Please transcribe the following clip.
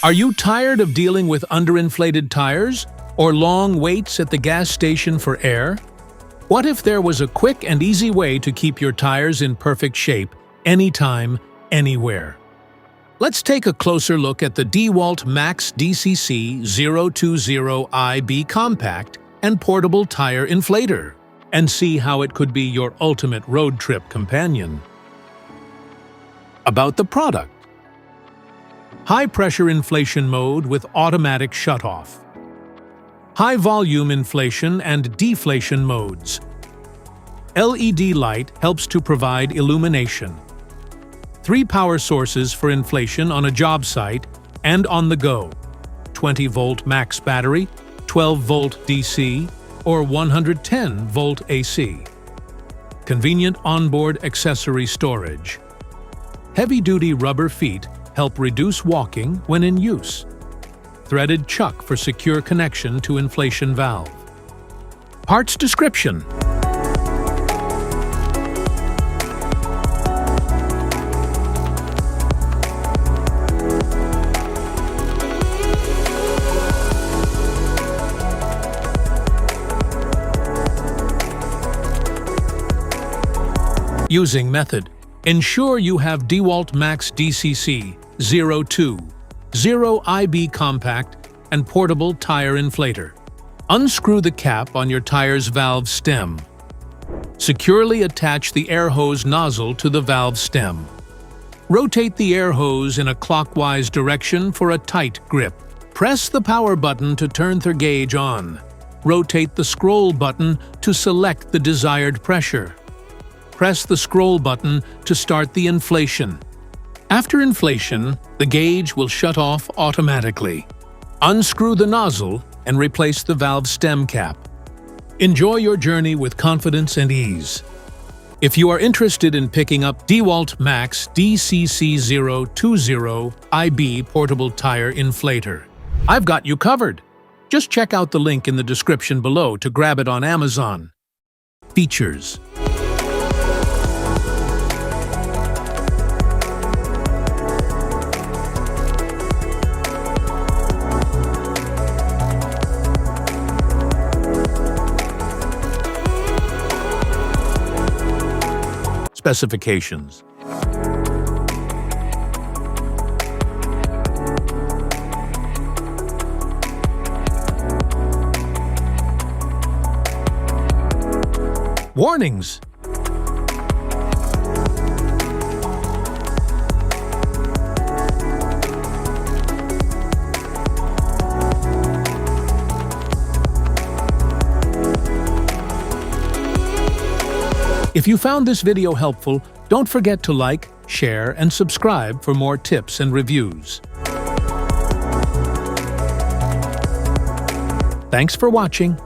Are you tired of dealing with underinflated tires or long waits at the gas station for air? What if there was a quick and easy way to keep your tires in perfect shape anytime, anywhere? Let's take a closer look at the DEWALT MAX DCC020IB compact and portable tire inflator and see how it could be your ultimate road trip companion. About the product. High-pressure inflation mode with automatic shutoff. High-volume inflation and deflation modes. LED light helps to provide illumination. 3 power sources for inflation on a job site and on the go. 20-volt max battery, 12-volt DC, or 110-volt AC. Convenient onboard accessory storage. Heavy-duty rubber feet help reduce walking when in use. Threaded chuck for secure connection to inflation valve. Parts description. Using method. Ensure you have DEWALT MAX DCC020IB compact and portable tire inflator. Unscrew the cap on your tire's valve stem. Securely attach the air hose nozzle to the valve stem. Rotate the air hose in a clockwise direction for a tight grip. Press the power button to turn the gauge on. Rotate the scroll button to select the desired pressure. Press the scroll button to start the inflation. After inflation, the gauge will shut off automatically. Unscrew the nozzle and replace the valve stem cap. Enjoy your journey with confidence and ease. If you are interested in picking up DEWALT MAX DCC020IB portable tire inflator, I've got you covered. Just check out the link in the description below to grab it on Amazon. Features. Specifications. Warnings. If you found this video helpful, don't forget to like, share, and subscribe for more tips and reviews. Thanks for watching.